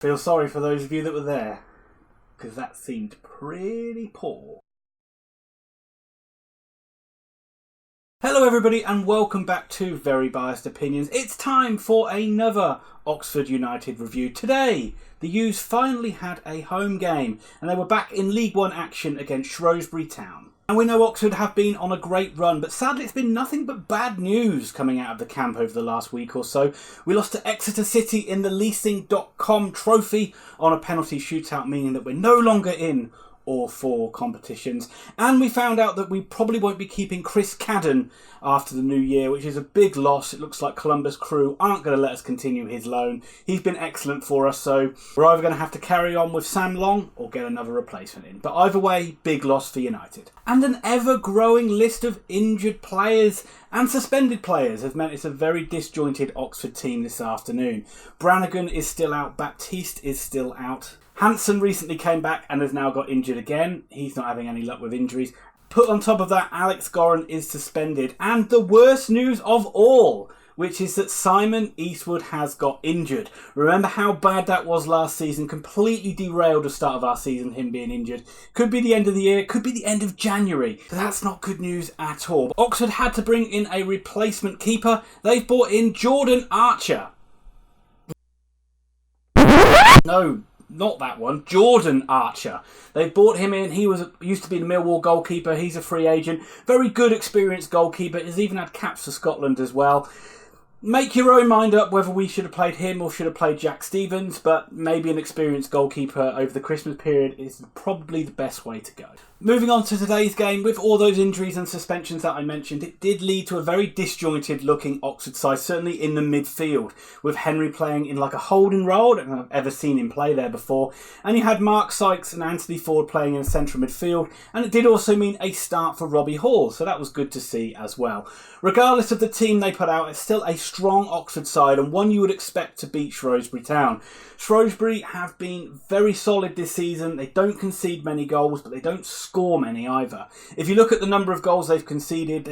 Feel sorry for those of you that were there, because that seemed pretty poor. Hello everybody and welcome back to Very Biased Opinions. It's time for another Oxford United review. Today, the U's finally had a home game and they were back in League One action against Shrewsbury Town. And we know Oxford have been on a great run, but sadly it's been nothing but bad news coming out of the camp over the last week or so. We lost to Exeter City in the Leasing.com trophy on a penalty shootout, meaning that we're no longer in all four competitions, and we found out that we probably won't be keeping Chris Cadden after the new year, which is a big loss. It looks like Columbus Crew aren't going to let us continue his loan. He's been excellent for us, so we're either going to have to carry on with Sam Long or get another replacement in. But either way, big loss for United. And an ever-growing list of injured players and suspended players has meant it's a very disjointed Oxford team this afternoon. Brannigan is still out, Baptiste is still out. Hansen recently came back and has now got injured again. He's not having any luck with injuries. Put on top of that, Alex Goran is suspended. And the worst news of all, which is that Simon Eastwood has got injured. Remember how bad that was last season? Completely derailed the start of our season, him being injured. Could be the end of the year, could be the end of January. But that's not good news at all. Oxford had to bring in a replacement keeper. They've brought in Jordan Archer. No. Not that one, Jordan Archer. They brought him in. He used to be the Millwall goalkeeper. He's a free agent. Very good, experienced goalkeeper. He's even had caps for Scotland as well. Make your own mind up whether we should have played him or should have played Jack Stevens, but maybe an experienced goalkeeper over the Christmas period is probably the best way to go. Moving on to today's game, with all those injuries and suspensions that I mentioned, it did lead to a very disjointed looking Oxford side, certainly in the midfield, with Henry playing in like a holding role. I don't think I've ever seen him play there before. And you had Mark Sykes and Anthony Ford playing in central midfield, and it did also mean a start for Robbie Hall, so that was good to see as well. Regardless of the team they put out, it's still a strong Oxford side and one you would expect to beat Shrewsbury Town. Shrewsbury have been very solid this season. They don't concede many goals, but they don't score many either. If you look at the number of goals they've conceded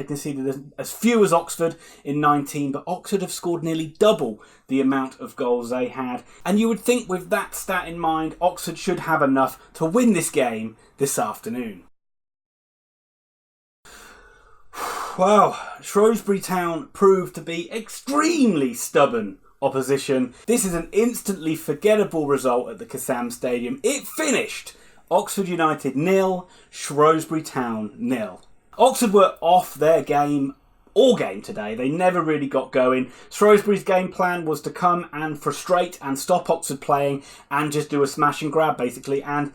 as few as Oxford in 19, but Oxford have scored nearly double the amount of goals they had. And you would think with that stat in mind, Oxford should have enough to win this game this afternoon. Well, Shrewsbury Town proved to be extremely stubborn opposition. This is an instantly forgettable result at the Kassam Stadium. It finished Oxford United 0, Shrewsbury Town 0. Oxford were off their game all game today. They never really got going. Shrewsbury's game plan was to come and frustrate and stop Oxford playing and just do a smash and grab basically, and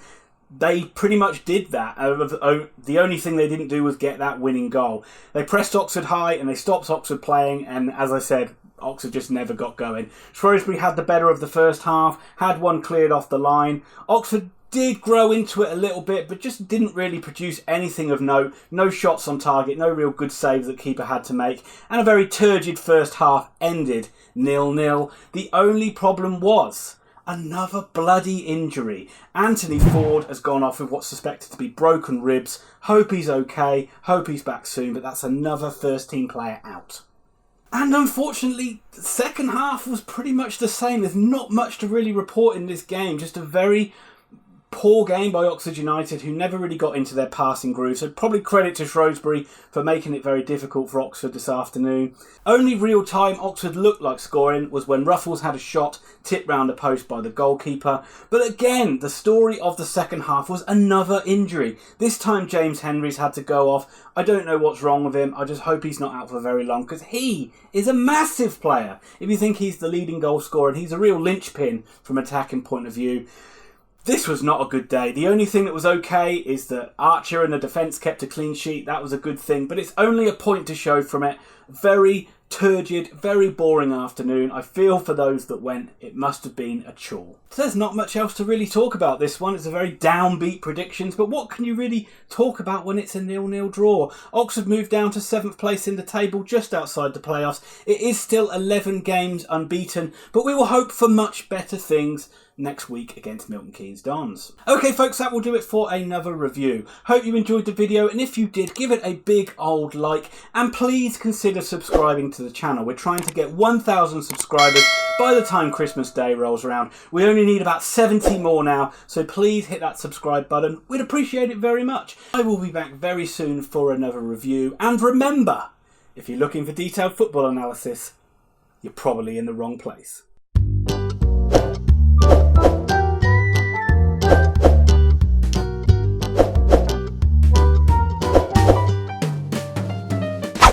they pretty much did that. The only thing they didn't do was get that winning goal. They pressed Oxford high and they stopped Oxford playing, and as I said, Oxford just never got going. Shrewsbury had the better of the first half, had one cleared off the line. Oxford did grow into it a little bit, but just didn't really produce anything of note. No shots on target, no real good saves that the keeper had to make, and a very turgid first half ended 0-0. The only problem was another bloody injury. Anthony Ford has gone off with what's suspected to be broken ribs. Hope he's okay, hope he's back soon, but that's another first team player out. And unfortunately, the second half was pretty much the same. There's not much to really report in this game. Just a very poor game by Oxford United, who never really got into their passing groove. So probably credit to Shrewsbury for making it very difficult for Oxford this afternoon. Only real time Oxford looked like scoring was when Ruffles had a shot tipped round the post by the goalkeeper. But again, the story of the second half was another injury. This time James Henry's had to go off. I don't know what's wrong with him. I just hope he's not out for very long, because he is a massive player. If you think he's the leading goal scorer, and he's a real linchpin from an attacking point of view. This was not a good day. The only thing that was okay is that Archer and the defence kept a clean sheet. That was a good thing, but it's only a point to show from it. Very turgid, very boring afternoon. I feel for those that went. It must have been a chore. So there's not much else to really talk about this one. It's a very downbeat predictions, but what can you really talk about when it's a 0-0 draw? Oxford moved down to 7th place in the table, just outside the playoffs. It is still 11 games unbeaten, but we will hope for much better things next week against Milton Keynes Dons. Okay folks, that will do it for another review. Hope you enjoyed the video, and if you did, give it a big old like, and please consider subscribing to the channel. We're trying to get 1,000 subscribers by the time Christmas Day rolls around. We only need about 70 more now, so please hit that subscribe button. We'd appreciate it very much. I will be back very soon for another review. And remember, if you're looking for detailed football analysis, you're probably in the wrong place.